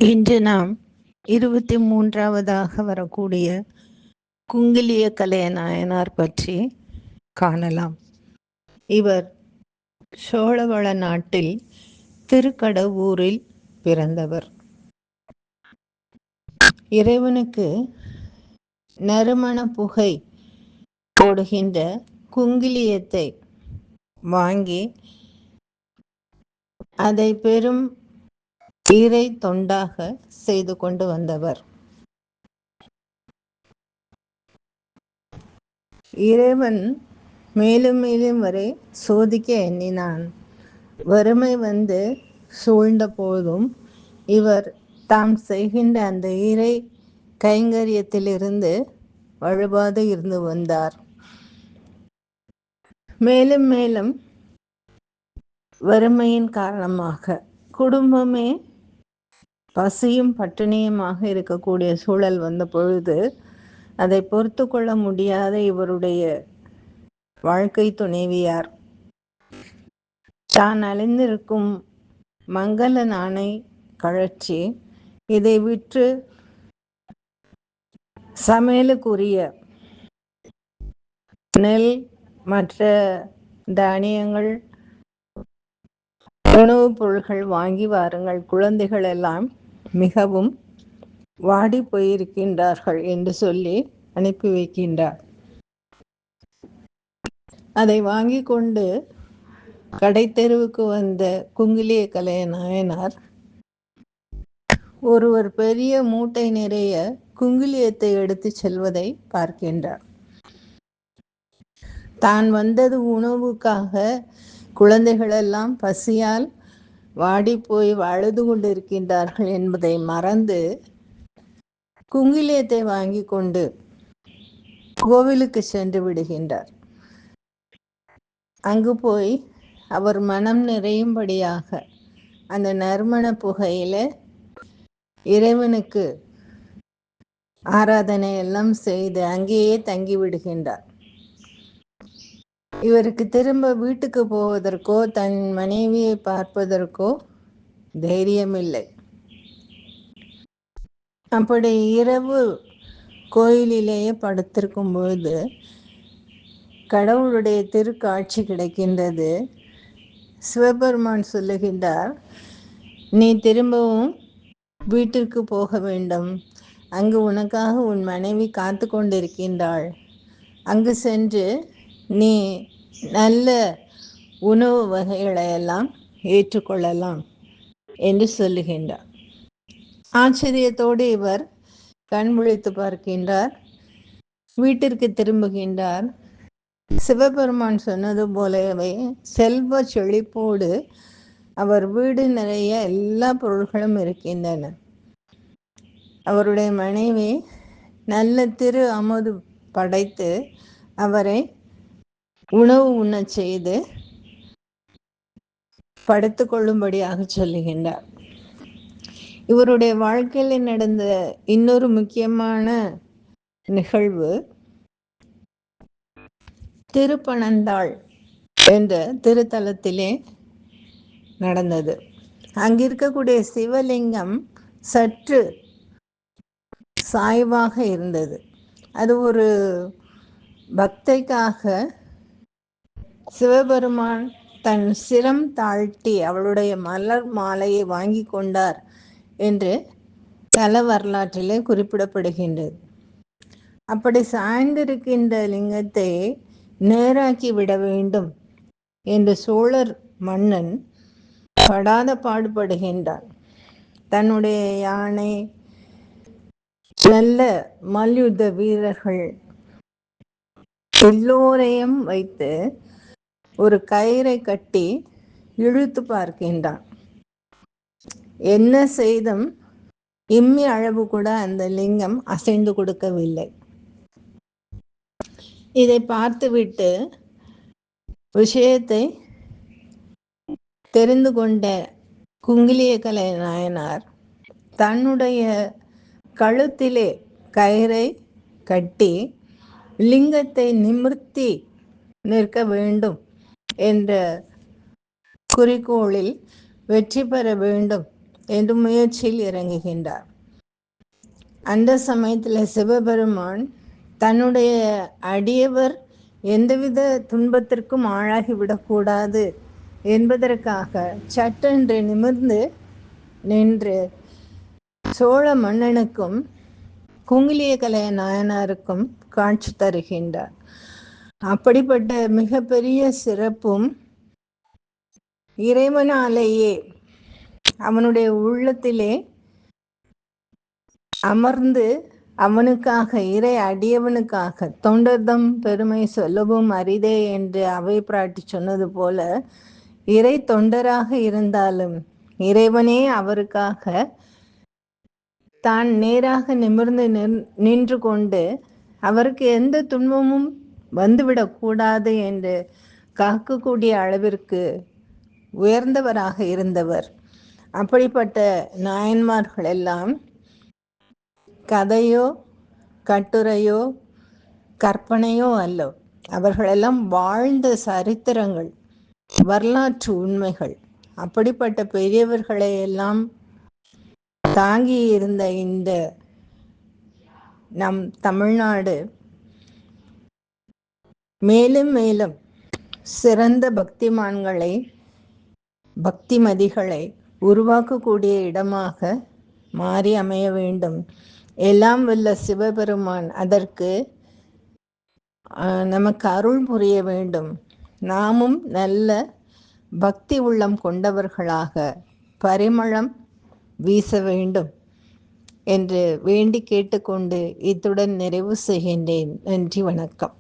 இன்று நாம் 23வதாக வரக்கூடிய குங்கிலிய கலைய நாயனார் பற்றி காணலாம். இவர் சோழவள நாட்டில் திருக்கடவூரில் பிறந்தவர். இறைவனுக்கு நறுமண புகை போடுகின்ற குங்கிலியத்தை வாங்கி அதை பெரும் இறை தொண்டாக செய்து கொண்டு வந்தவர். இறைவன் மேலும் மேலும் வரை சோதிக்க எண்ணினான். வறுமை வந்து சூழ்ந்த போதும் இவர் தாம் செய்கின்ற அந்த இறை கைங்கரியத்திலிருந்து வழுவாது இருந்து வந்தார். மேலும் மேலும் வறுமையின் காரணமாக குடும்பமே பசியும் பட்டினியுமாக இருக்கக்கூடிய சூழல் வந்த பொழுது அதை பொறுத்து கொள்ள முடியாத இவருடைய வாழ்க்கை துணைவியார் தான் அழிந்திருக்கும் மங்கள நாணை கழற்றி இதை விற்று சமையலுக்குரிய நெல் மற்ற தானியங்கள் உணவுப் பொருட்கள் வாங்கி வாருங்கள், குழந்தைகள் எல்லாம் மிகவும் வாடி போயிருக்கின்றார்கள் என்று சொல்லி அனுப்பி வைக்கின்றார். அதை வாங்கி கொண்டு கடை தெருவுக்கு வந்த குங்கிலிய கலைய நாயனார் ஒருவர் பெரிய மூட்டை நிறைய குங்கிலியத்தை எடுத்து செல்வதை பார்க்கின்றார். தான் வந்தது உணவுக்காக, குழந்தைகளெல்லாம் பசியால் வாடி போய் அழுது கொண்டிருக்கின்றார்கள் என்பதை மறந்து குங்கிலியத்தை வாங்கி கொண்டு கோவிலுக்கு சென்று விடுகின்றார். அங்கு போய் அவர் மனம் நிறையும்படியாக அந்த நறுமண புகையில இறைவனுக்கு ஆராதனை எல்லாம் செய்து அங்கேயே தங்கி விடுகின்றார். இவருக்கு திரும்ப வீட்டுக்கு போவதற்கோ தன் மனைவியை பார்ப்பதற்கோ தைரியமில்லை. அப்படி இரவு கோயிலிலேயே படுத்திருக்கும் பொழுது கடவுளுடைய திருக்காட்சி கிடைக்கின்றது. சிவபெருமான் சொல்லுகின்றார், நீ திரும்பவும் வீட்டிற்கு போக வேண்டும், அங்கு உனக்காக உன் மனைவி காத்து கொண்டிருக்கின்றாள், அங்கு சென்று நீ நல்ல உணவு வகைகளை எல்லாம் ஏற்றுக்கொள்ளலாம் என்று சொல்லுகின்றார். ஆச்சரியத்தோடு இவர் கண் விழித்து பார்க்கின்றார். வீட்டிற்கு திரும்புகின்றார். சிவபெருமான் சொன்னது போலவே செல்வ செழிப்போடு அவர் வீடு நிறைய எல்லா பொருள்களும் இருக்கின்றன. அவருடைய மனைவி நல்ல திரு அமுது படைத்து அவரை உணவு உண்ணச் செய்து படுத்து கொள்ளும்படியாக சொல்லுகின்றார். இவருடைய வாழ்க்கையில் நடந்த இன்னொரு முக்கியமான நிகழ்வு திருப்பனந்தாள் என்ற திருத்தலத்திலே நடந்தது. அங்கிருக்கக்கூடிய சிவலிங்கம் சற்று சாய்வாக இருந்தது. அது ஒரு பக்தைக்காக சிவபெருமான் தன் சிரம் தாழ்த்தி அவளுடைய மலர் மாலையை வாங்கி கொண்டார் என்று தல வரலாற்றிலே குறிப்பிடப்படுகின்றது. அப்படி சாய்ந்திருக்கின்ற லிங்கத்தை நேராக்கி விட வேண்டும் என்று சோழர் மன்னன் படாத பாடுபடுகின்றான். தன்னுடைய யானை, நல்ல மல்யுத்த வீரர்கள் எல்லோரையும் வைத்து ஒரு கயிறை கட்டி இழுத்து பார்க்கின்றான். என்ன செய்தும் இம்மி அளவு கூட அந்த லிங்கம் அசைந்து கொடுக்கவில்லை. இதை பார்த்துவிட்டு விஷயத்தை தெரிந்து கொண்ட குங்கிலிய கலை நாயனார் தன்னுடைய கழுத்திலே கயிறை கட்டி லிங்கத்தை நிமிர்த்தி நிற்க வேண்டும் என்ற குறிக்கோளில் வெற்றி பெற வேண்டும் என்று முயற்சியில் இறங்குகின்றார். அந்த சமயத்தில் சிவபெருமான் தன்னுடைய அடியவர் எந்தவித துன்பத்திற்கும் ஆளாகிவிடக்கூடாது என்பதற்காக சட்டென்று நிமிர்ந்து நின்று சோழ மன்னனுக்கும் குங்கிலியகலை நாயனாருக்கும் காட்சி தருகின்றார். அப்படிப்பட்ட மிகப்பெரிய சிறப்பும் இறைவனாலேயே அவனுடைய உள்ளத்திலே அமர்ந்து அவனுக்காக, இறை அடியவனுக்காக, தொண்டர்தம் பெருமை சொல்லவும் அரிதே என்று அவை பிராட்டி சொன்னது போல, இறை தொண்டராக இருந்தாலும் இறைவனே அவருக்காக தான் நேராக நிமிர்ந்து நின்று கொண்டு அவருக்கு எந்த துன்பமும் வந்துவிடக்கூடாது என்று காக்கக்கூடிய அளவிற்கு உயர்ந்தவராக இருந்தவர். அப்படிப்பட்ட நாயன்மார்கள் எல்லாம் கதையோ கட்டுரையோ கற்பனையோ அல்ல, அவர்களெல்லாம் வாழ்ந்த சரித்திரங்கள், வரலாற்று உண்மைகள். அப்படிப்பட்ட பெரியவர்களை எல்லாம் தாங்கி இருந்த இந்த நம் தமிழ்நாடு மேலும் மேலும் சிறந்த பக்திமான்களை, பக்திமதிகளை உருவாக்கக்கூடிய இடமாக மாறி அமைய வேண்டும். எல்லாம் வல்ல சிவபெருமான் அதற்கு நமக்கு அருள் புரிய வேண்டும். நாமும் நல்ல பக்தி உள்ளம் கொண்டவர்களாக பரிமளம் வீச வேண்டும் என்று வேண்டி கேட்டுக்கொண்டு இத்துடன் நிறைவு செய்கின்றேன். நன்றி, வணக்கம்.